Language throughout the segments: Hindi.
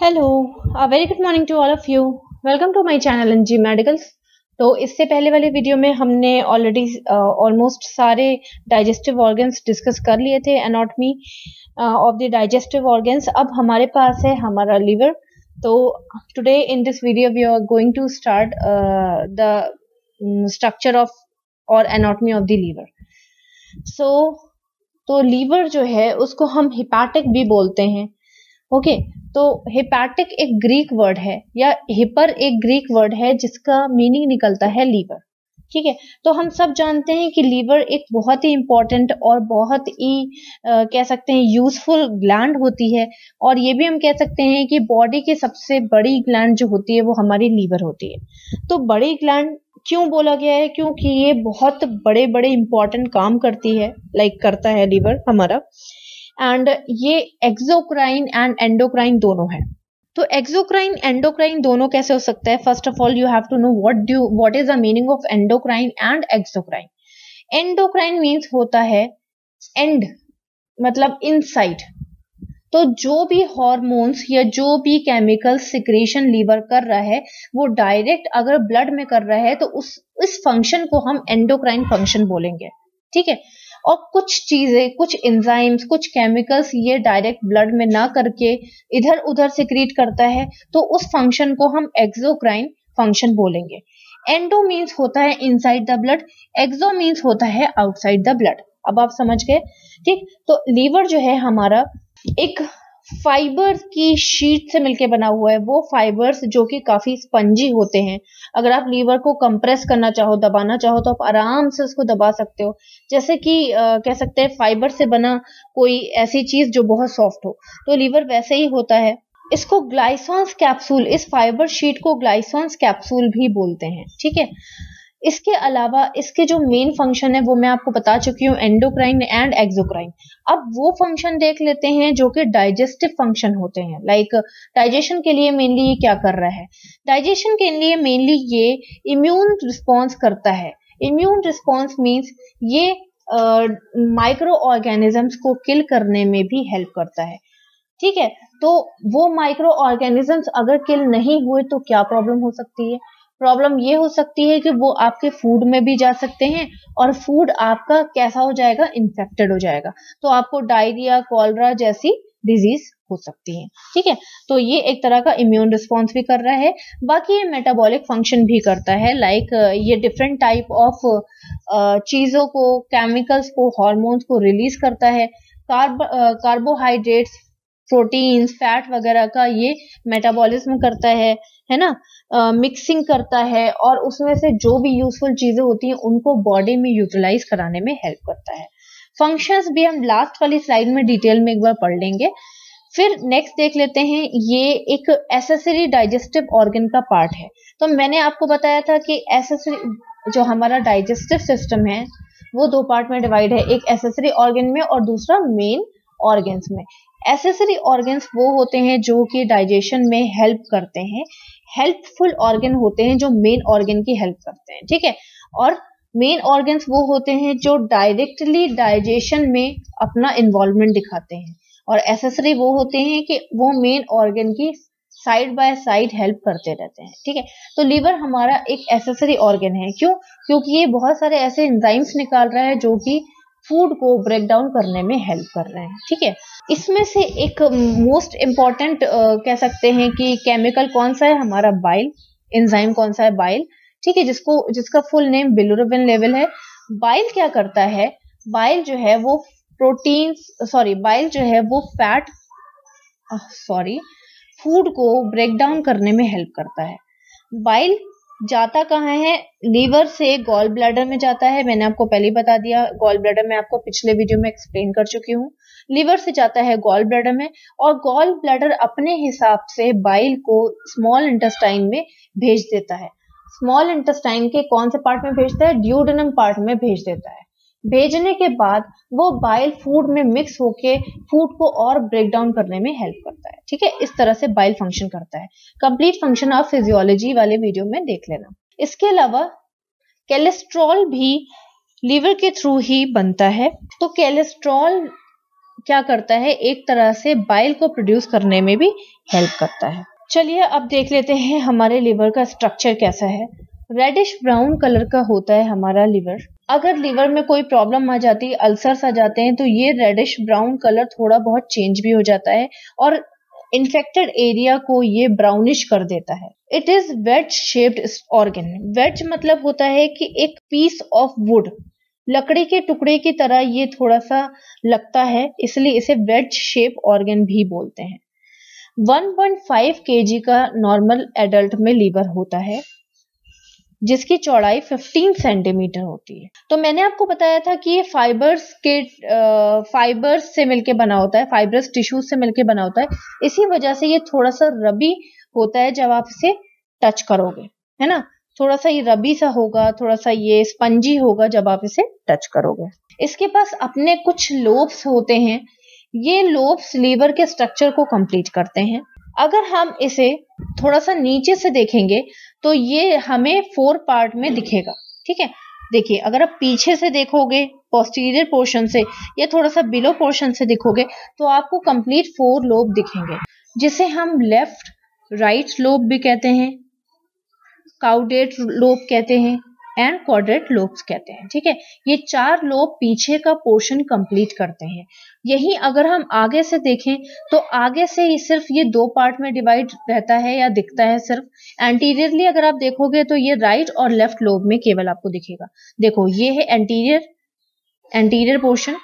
Hello, very good morning to all of you. Welcome to my channel NG medicals. तो इससे पहले वाले वीडियो में हमने ऑलरेडी ऑलमोस्ट सारे डाइजेस्टिव ऑर्गन्स डिस्कस कर लिए थे, anatomy of the digestive organs. अब हमारे पास है हमारा लीवर। तो today in this video we are going to start the structure of और एनाटॉमी ऑफ द लीवर। तो लीवर जो है उसको हम हिपैटिक भी बोलते हैं। ओके, तो हिपैटिक एक ग्रीक वर्ड है, या हिपर एक ग्रीक वर्ड है जिसका मीनिंग निकलता है लीवर। ठीक है, तो हम सब जानते हैं कि लीवर एक बहुत ही इंपॉर्टेंट और बहुत ही कह सकते हैं यूजफुल ग्लैंड होती है। और ये भी हम कह सकते हैं कि बॉडी की सबसे बड़ी ग्लैंड जो होती है वो हमारी लीवर होती है। तो बड़ी ग्लैंड क्यों बोला गया है? क्योंकि ये बहुत बड़े बड़े इंपॉर्टेंट काम करती है, करता है लीवर हमारा। एंड ये एक्सोक्राइन एंड एंडोक्राइन दोनों है। तो एक्सोक्राइन एंडोक्राइन दोनों कैसे हो सकता है? First of all you have to know what is the meaning of endocrine and exocrine. Endocrine means होता है एंड, मतलब इनसाइड। तो जो भी हार्मोन्स या जो भी केमिकल सिक्रेशन लीवर कर रहा है वो डायरेक्ट अगर ब्लड में कर रहा है तो इस फंक्शन को हम एंडोक्राइन फंक्शन बोलेंगे। ठीक है, और कुछ चीजें, कुछ एंजाइम्स, कुछ केमिकल्स ये डायरेक्ट ब्लड में ना करके इधर उधर सिक्रीट करता है, तो उस फंक्शन को हम एक्सोक्राइन फंक्शन बोलेंगे। एंडो मीन्स होता है inside the blood, exo means होता है आउटसाइड द ब्लड। अब आप समझ गए। ठीक, तो लीवर जो है हमारा एक फाइबर की शीट से मिलके बना हुआ है। वो फाइबर्स जो कि काफी स्पंजी होते हैं। अगर आप लीवर को कंप्रेस करना चाहो, दबाना चाहो, तो आप आराम से उसको दबा सकते हो, जैसे कि कह सकते हैं फाइबर से बना कोई ऐसी चीज जो बहुत सॉफ्ट हो। तो लीवर वैसे ही होता है। इसको ग्लाइसॉन्स कैप्सूल, इस फाइबर शीट को ग्लाइसॉन्स कैप्सूल भी बोलते हैं। ठीक है, इसके अलावा इसके जो मेन फंक्शन है वो मैं आपको बता चुकी हूँ, एंडोक्राइन एंड एक्सोक्राइन। अब वो फंक्शन देख लेते हैं जो कि डाइजेस्टिव फंक्शन होते हैं। डाइजेशन के लिए मेनली ये क्या कर रहा है? डाइजेशन के लिए मेनली ये इम्यून रिस्पॉन्स करता है। इम्यून रिस्पॉन्स मीन्स ये माइक्रो ऑर्गेनिजम्स को किल करने में भी हेल्प करता है। ठीक है, तो वो माइक्रो ऑर्गेनिजम्स अगर किल नहीं हुए तो क्या प्रॉब्लम हो सकती है? प्रॉब्लम ये हो सकती है कि वो आपके फूड में भी जा सकते हैं और फूड आपका कैसा हो जाएगा? इन्फेक्टेड हो जाएगा। तो आपको डायरिया, कॉलरा जैसी डिजीज हो सकती है। ठीक है, तो ये एक तरह का इम्यून रिस्पॉन्स भी कर रहा है। बाकी ये मेटाबॉलिक फंक्शन भी करता है। ये डिफरेंट टाइप ऑफ चीजों को, केमिकल्स को, हार्मोन्स को रिलीज करता है। कार्बोहाइड्रेट्स, प्रोटीन्स, फैट वगैरह का ये मेटाबॉलिज्म करता है ना, मिक्सिंग करता है, और उसमें से जो भी यूजफुल चीजें होती हैं उनको बॉडी में यूटिलाइज कराने में हेल्प करता है। फंक्शंस भी हम लास्ट वाली स्लाइड में डिटेल में एक बार पढ़ लेंगे। फिर नेक्स्ट देख लेते हैं, ये एक एसेसरी डाइजेस्टिव ऑर्गन का पार्ट है। तो मैंने आपको बताया था कि एसेसरी जो हमारा डाइजेस्टिव सिस्टम है वो दो पार्ट में डिवाइड है, एक एसेसरी ऑर्गन में और दूसरा मेन ऑर्गन्स में। एसेसरी ऑर्गन्स वो होते हैं जो कि डाइजेशन में हेल्प करते हैं। हेल्पफुल ऑर्गन होते हैं जो मेन ऑर्गन की हेल्प करते हैं। ठीक है, और मेन ऑर्गन्स वो होते हैं जो डायरेक्टली डाइजेशन में अपना इन्वॉल्वमेंट दिखाते हैं, और एसेसरी वो होते हैं कि वो मेन ऑर्गन की साइड बाय साइड हेल्प करते रहते हैं। ठीक है, तो लीवर हमारा एक एसेसरी ऑर्गन है। क्यों? क्योंकि ये बहुत सारे ऐसे एंजाइम्स निकाल रहा है जो कि फूड को ब्रेक डाउन करने में हेल्प कर रहे हैं। ठीक है, इसमें से एक मोस्ट इम्पॉर्टेंट कह सकते हैं कि केमिकल कौन सा है? हमारा बाइल। एंजाइम कौन सा है? बाइल। ठीक है, जिसका फुल नेम बिलिरुबिन लेवल है। बाइल क्या करता है? बाइल जो है वो बाइल जो है वो फूड को ब्रेक डाउन करने में हेल्प करता है। बाइल जाता कहाँ है? लीवर से गॉल ब्लैडर में जाता है। मैंने आपको पहले ही बता दिया, गॉल ब्लैडर में आपको पिछले वीडियो में एक्सप्लेन कर चुकी हूँ। लीवर से जाता है गॉल ब्लैडर में, और गॉल ब्लैडर अपने हिसाब से बाइल को स्मॉल इंटेस्टाइन में भेज देता है। स्मॉल इंटेस्टाइन के कौन से पार्ट में भेजता है? ड्यूडेनम पार्ट में भेज देता है। भेजने के बाद वो बाइल फूड में मिक्स होके फूड को और ब्रेक डाउन करने में हेल्प करता है। ठीक है, इस तरह से बाइल फंक्शन करता है। कंप्लीट फंक्शन आप फिजियोलॉजी वाले वीडियो में देख लेना। इसके अलावा कोलेस्ट्रॉल भी लीवर के थ्रू ही बनता है। तो कोलेस्ट्रॉल क्या करता है, एक तरह से बाइल को प्रोड्यूस करने में भी हेल्प करता है। चलिए अब देख लेते हैं हमारे लिवर का स्ट्रक्चर कैसा है। रेडिश ब्राउन कलर का होता है हमारा लिवर। अगर लिवर में कोई प्रॉब्लम आ जाती है, अल्सर्स आ जाते हैं, तो ये रेडिश ब्राउन कलर थोड़ा बहुत चेंज भी हो जाता है और इन्फेक्टेड एरिया को ये ब्राउनिश कर देता है। It is wedge shaped organ. Wedge मतलब होता है कि एक पीस ऑफ वुड, लकड़ी के टुकड़े की तरह ये थोड़ा सा लगता है, इसलिए इसे वेज शेप ऑर्गन भी बोलते हैं। 1.5 kg का नॉर्मल एडल्ट में लीवर होता है, जिसकी चौड़ाई 15 सेंटीमीटर होती है। तो मैंने आपको बताया था कि ये फाइबर्स से मिलके बना होता है, फाइबरस टिश्यूज से मिलके बना होता है। इसी वजह से ये थोड़ा सा रबी होता है जब आप इसे टच करोगे, है ना। थोड़ा सा ये रबी सा होगा, थोड़ा सा ये स्पंजी होगा जब आप इसे टच करोगे। इसके पास अपने कुछ लोब्स होते हैं। ये लोब्स लीवर के स्ट्रक्चर को कंप्लीट करते हैं। अगर हम इसे थोड़ा सा नीचे से देखेंगे तो ये हमें 4 पार्ट में दिखेगा, ठीक है। देखिए, अगर आप पीछे से देखोगे पोस्टीरियर पोर्शन से या थोड़ा सा बिलो पोर्शन से देखोगे तो आपको कंप्लीट 4 लोब दिखेंगे, जिसे हम लेफ्ट राइट लोब भी कहते हैं, काउडेट लोब कहते हैं एंड क्वाड्रेट लोब्स कहते हैं, ठीक है। ये 4 लोब पीछे का पोर्शन कंप्लीट करते हैं। यही अगर हम आगे से देखें तो आगे से ही सिर्फ ये 2 पार्ट में डिवाइड रहता है या दिखता है सिर्फ। एंटीरियरली अगर आप देखोगे तो ये राइट और लेफ्ट लोब में केवल आपको दिखेगा। देखो, ये है एंटीरियर पोर्शन,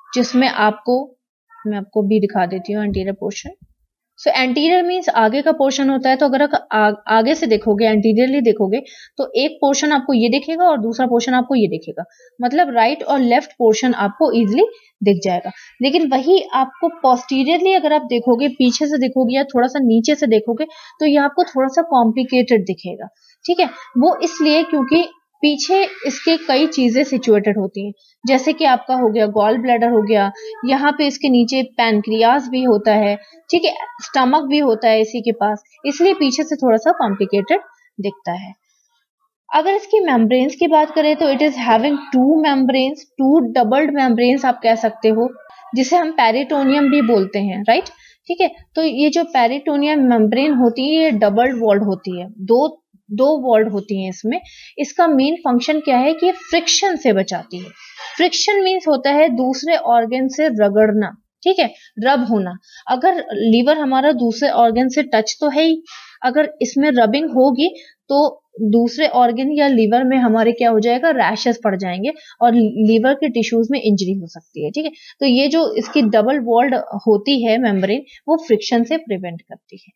जिसमें मैं आपको भी दिखा देती हूँ एंटीरियर पोर्शन। सो एंटीरियर मीन्स आगे का पोर्शन होता है। तो अगर आगे से देखोगे, एंटीरियरली देखोगे, तो एक पोर्शन आपको ये दिखेगा और दूसरा पोर्शन आपको ये दिखेगा। मतलब राइट और लेफ्ट पोर्शन आपको इजीली दिख जाएगा। लेकिन वही आपको पोस्टीरियरली अगर आप देखोगे, पीछे से देखोगे या थोड़ा सा नीचे से देखोगे, तो ये आपको थोड़ा सा कॉम्प्लिकेटेड दिखेगा, ठीक है। वो इसलिए क्योंकि पीछे इसके कई चीजें सिचुएटेड होती हैं, जैसे कि आपका हो गया गॉल ब्लैडर हो गया, यहाँ पे इसके नीचे पैनक्रियाज भी होता है, ठीक है, स्टमक भी होता है इसी के पास, इसलिए पीछे से थोड़ा सा कॉम्प्लिकेटेड दिखता है। अगर इसकी मेम्ब्रेन्स की बात करें तो it is having 2 membranes, 2 doubled membranes आप कह सकते हो, जिसे हम पेरिटोनियम भी बोलते हैं, राइट, ठीक है। तो ये जो पेरिटोनियम मेम्ब्रेन होती है ये डबल्ड वॉल्ड होती है, दो वॉल्ड होती हैं इसमें। इसका मेन फंक्शन क्या है कि ये फ्रिक्शन से बचाती है। फ्रिक्शन मीन्स होता है दूसरे ऑर्गन से रगड़ना, ठीक है, रब होना। अगर लीवर हमारा दूसरे ऑर्गन से टच तो है ही, अगर इसमें रबिंग होगी तो दूसरे ऑर्गन या लीवर में हमारे क्या हो जाएगा, रैशेस पड़ जाएंगे और लीवर के टिश्यूज में इंजरी हो सकती है, ठीक है। तो ये जो इसकी डबल वॉल्ड होती है मेम्ब्रेन, वो फ्रिक्शन से प्रिवेंट करती है।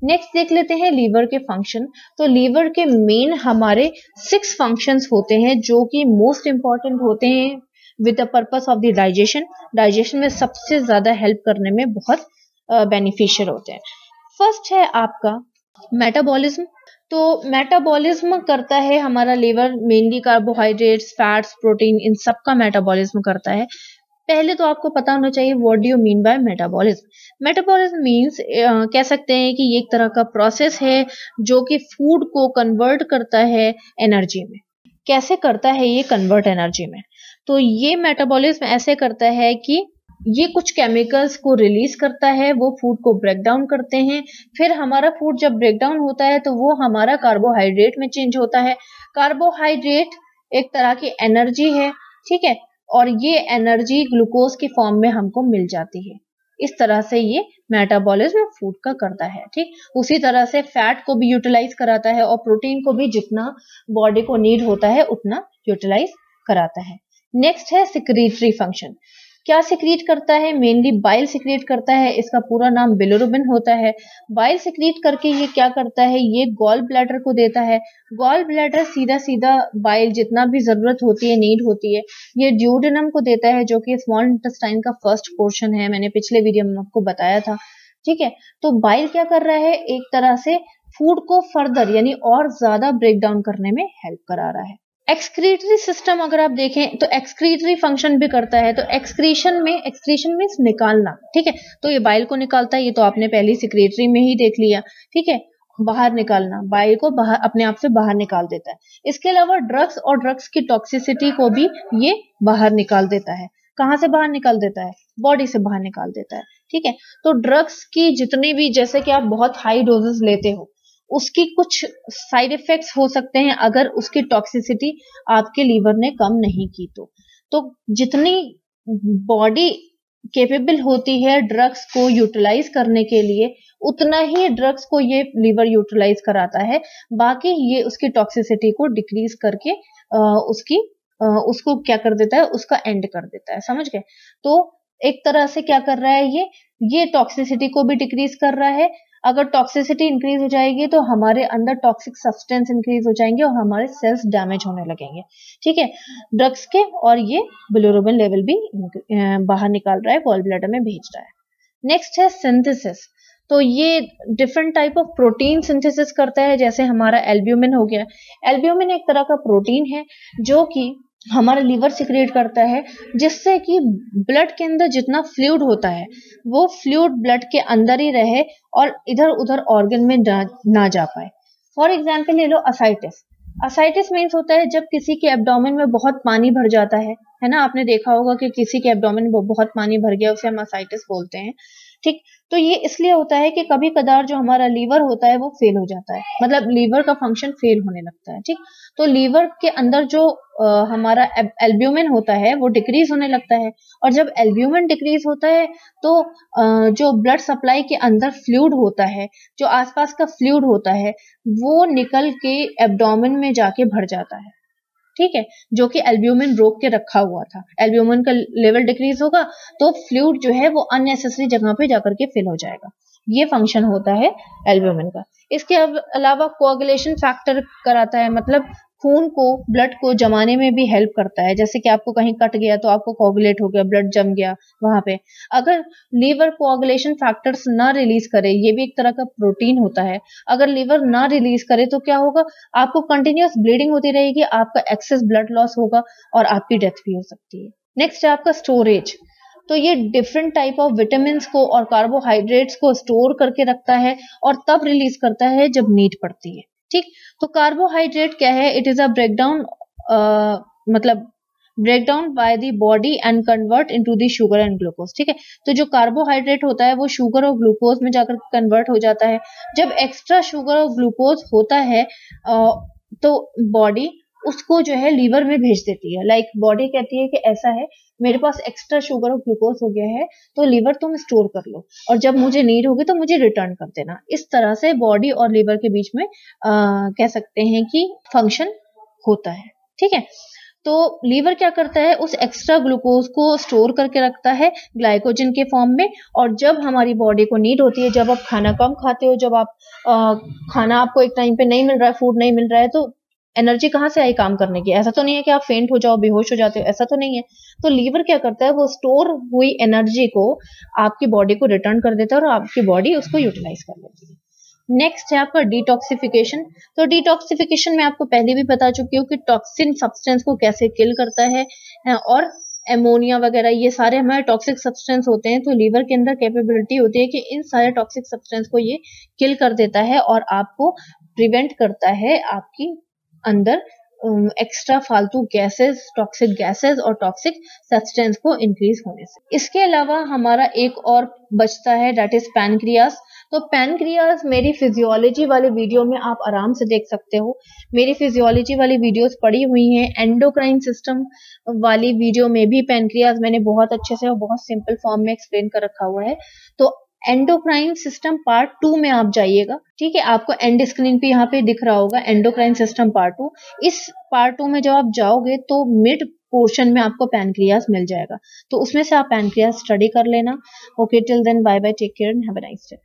नेक्स्ट देख लेते हैं लीवर के फंक्शन। तो लीवर के मेन हमारे 6 फंक्शंस होते हैं, जो कि मोस्ट इंपॉर्टेंट होते हैं with the purpose of the digestion में सबसे ज्यादा हेल्प करने में बहुत बेनिफिशियल होते हैं। फर्स्ट है आपका मेटाबॉलिज्म। तो मेटाबॉलिज्म करता है हमारा liver, mainly carbohydrates, fats, protein, इन सब का मेटाबॉलिज्म करता है। पहले तो आपको पता होना चाहिए what do you mean by metabolism. Metabolism means कह सकते हैं कि ये एक तरह का प्रोसेस है जो कि फूड को कन्वर्ट करता है एनर्जी में। कैसे करता है ये कन्वर्ट एनर्जी में? तो ये मेटाबॉलिज्म ऐसे करता है कि ये कुछ केमिकल्स को रिलीज करता है, वो फूड को ब्रेक डाउन करते हैं। फिर हमारा फूड जब ब्रेक डाउन होता है तो वो हमारा कार्बोहाइड्रेट में चेंज होता है। कार्बोहाइड्रेट एक तरह की एनर्जी है, ठीक है, और ये एनर्जी ग्लूकोज की फॉर्म में हमको मिल जाती है। इस तरह से ये मेटाबॉलिज्म फूड का करता है, ठीक। उसी तरह से फैट को भी यूटिलाइज कराता है और प्रोटीन को भी जितना बॉडी को नीड होता है उतना यूटिलाइज कराता है। नेक्स्ट है सिक्रीटरी फंक्शन। क्या सिक्रीट करता है? मेनली बाइल सिक्रीट करता है। इसका पूरा नाम बिलिरुबिन होता है। बाइल सिक्रीट करके ये क्या करता है, ये गॉल ब्लैडर को देता है। गॉल ब्लैडर सीधा सीधा बाइल जितना भी जरूरत होती है, नीड होती है, ये ड्यूडेनम को देता है, जो कि स्मॉल इंटेस्टाइन का फर्स्ट पोर्शन है। मैंने पिछले वीडियो में आपको बताया था, ठीक है। तो बाइल क्या कर रहा है, एक तरह से फूड को फर्दर यानी और ज्यादा ब्रेक डाउन करने में हेल्प करा रहा है। एक्सक्रीटरी सिस्टम अगर आप देखें तो एक्सक्रीटरी फंक्शन भी करता है। तो एक्सक्रीशन मीन्स निकालना, ठीक है। तो ये बाइल को निकालता है, ये तो आपने पहली सिक्रेटरी में ही देख लिया, ठीक है। बाहर निकालना, बाइल को बाहर अपने आप से बाहर निकाल देता है। इसके अलावा ड्रग्स और ड्रग्स की टॉक्सिसिटी को भी ये बाहर निकाल देता है। कहाँ से बाहर निकाल देता है, बॉडी से बाहर निकाल देता है। ठीक है, तो ड्रग्स की जितनी भी, जैसे कि आप बहुत हाई डोजेस लेते हो, उसकी कुछ साइड इफेक्ट्स हो सकते हैं अगर उसकी टॉक्सिसिटी आपके लीवर ने कम नहीं की तो जितनी बॉडी केपेबल होती है ड्रग्स को यूटिलाइज करने के लिए, उतना ही ड्रग्स को ये लीवर यूटिलाइज कराता है। बाकी ये उसकी टॉक्सिसिटी को डिक्रीज करके उसको क्या कर देता है, उसका एंड कर देता है। समझ गए? तो एक तरह से क्या कर रहा है, ये टॉक्सिसिटी को भी डिक्रीज कर रहा है। अगर टॉक्सिसिटी इंक्रीज हो जाएगी तो हमारे अंदर टॉक्सिक सब्सटेंस इंक्रीज हो जाएंगे और हमारे सेल्स डैमेज होने लगेंगे। ठीक है, ड्रग्स के, और ये बिलिरुबिन लेवल भी बाहर निकाल रहा है, गॉल ब्लैडर में भेज रहा है। नेक्स्ट है सिंथेसिस। तो ये different type of protein synthesis करता है, जैसे हमारा एल्ब्यूमिन हो गया। एल्ब्यूमिन एक तरह का प्रोटीन है जो कि हमारा लीवर सिक्रेट करता है, जिससे कि ब्लड के अंदर जितना फ्लूइड होता है वो फ्लूइड ब्लड के अंदर ही रहे और इधर उधर ऑर्गन में ना जा पाए। फॉर एग्जाम्पल ले लो असाइटिस। असाइटिस मीन्स होता है जब किसी के एब्डोमेन में बहुत पानी भर जाता है ना। आपने देखा होगा कि किसी के एब्डोमेन में बहुत पानी भर गया, उसे हम असाइटिस बोलते हैं। ठीक, तो ये इसलिए होता है कि कभी कदार जो हमारा लीवर होता है वो फेल हो जाता है, मतलब लीवर का फंक्शन फेल होने लगता है। ठीक, तो लीवर के अंदर जो हमारा एल्ब्यूमिन होता है वो डिक्रीज होने लगता है, और जब एल्ब्यूमिन डिक्रीज होता है तो जो ब्लड सप्लाई के अंदर फ्लूइड होता है, जो आसपास का फ्लूइड होता है, वो निकल के एब्डोमेन में जाके भर जाता है। ठीक है, जो कि एल्ब्यूमिन रोक के रखा हुआ था। एल्ब्यूमिन का लेवल डिक्रीज होगा तो फ्लूइड जो है वो अननेसेसरी जगह पे जाकर के फिल हो जाएगा। ये फंक्शन होता है एल्ब्यूमिन का। इसके अलावा कोआगुलेशन फैक्टर कराता है, मतलब खून को, ब्लड को जमाने में भी हेल्प करता है। जैसे कि आपको कहीं कट गया तो आपको कोआगुलेट हो गया, ब्लड जम गया वहां पे। अगर लीवर कोआगुलेशन फैक्टर्स ना रिलीज करे, ये भी एक तरह का प्रोटीन होता है, अगर लीवर ना रिलीज करे तो क्या होगा, आपको कंटिन्यूअस ब्लीडिंग होती रहेगी, आपका एक्सेस ब्लड लॉस होगा और आपकी डेथ भी हो सकती है। नेक्स्ट है आपका स्टोरेज। तो ये डिफरेंट टाइप ऑफ विटामिन को और कार्बोहाइड्रेट्स को स्टोर करके रखता है और तब रिलीज करता है जब नीड पड़ती है। ठीक, तो कार्बोहाइड्रेट क्या है, इट इज अ ब्रेकडाउन, मतलब breakdown by the body and convert into the sugar and glucose. ठीक है, तो जो कार्बोहाइड्रेट होता है वो शुगर और ग्लूकोज में जाकर कन्वर्ट हो जाता है। जब एक्स्ट्रा शुगर और ग्लूकोज होता है तो बॉडी उसको जो है लीवर में भेज देती है। लाइक बॉडी कहती है कि ऐसा है, मेरे पास एक्स्ट्रा शुगर और ग्लूकोज हो गया है, तो लीवर तुम स्टोर कर लो और जब मुझे नीड होगी तो मुझे रिटर्न कर देना। इस तरह से बॉडी और लीवर के बीच में कह सकते हैं कि फंक्शन होता है। ठीक है, तो लीवर क्या करता है, उस एक्स्ट्रा ग्लूकोज को स्टोर करके रखता है ग्लाइकोजन के फॉर्म में, और जब हमारी बॉडी को नीड होती है, जब आप खाना कम खाते हो, जब आप खाना आपको एक टाइम पे नहीं मिल रहा है, फूड नहीं मिल रहा है, तो एनर्जी कहाँ से आई काम करने की? ऐसा तो नहीं है कि आप फेंट हो जाओ, बेहोश हो जाते हो, ऐसा तो नहीं है। तो लीवर क्या करता है, वो स्टोर हुई एनर्जी को आपकी बॉडी को रिटर्न कर देता है और आपकी बॉडी उसको यूटिलाइज कर लेती है। नेक्स्ट है आपका डिटॉक्सिफिकेशन। तो डिटॉक्सिफिकेशन में आपको पहले भी बता चुकी हूँ कि टॉक्सिन सब्सटेंस को कैसे किल करता है, और एमोनिया वगैरह ये सारे हमारे टॉक्सिक सब्सटेंस होते हैं। तो लीवर के अंदर कैपेबिलिटी होती है कि इन सारे टॉक्सिक सब्सटेंस को ये किल कर देता है और आपको प्रिवेंट करता है आपकी अंदर एक्स्ट्रा फालतू गैसेस, टॉक्सिक गैसेस और टॉक्सिक सब्सटेंस को इंक्रीज होने से। इसके अलावा हमारा एक और बचता है, दैट इज पैनक्रियास। तो पैनक्रियास मेरी फिजियोलॉजी वाले वीडियो में आप आराम से देख सकते हो। मेरी फिजियोलॉजी वाली वीडियोस पड़ी हुई हैं। एंडोक्राइन सिस्टम वाली वीडियो में भी पैनक्रियास मैंने बहुत अच्छे से और बहुत सिंपल फॉर्म में एक्सप्लेन कर रखा हुआ है। तो एंडोक्राइन सिस्टम पार्ट 2 में आप जाइएगा। ठीक है, आपको एंड स्क्रीन पे यहाँ पे दिख रहा होगा एंडोक्राइन सिस्टम पार्ट 2। इस पार्ट 2 में जब आप जाओगे तो मिड पोर्शन में आपको पैनक्रियास मिल जाएगा, तो उसमें से आप पैनक्रियास स्टडी कर लेना। Okay, till then bye bye, take care and have a nice day.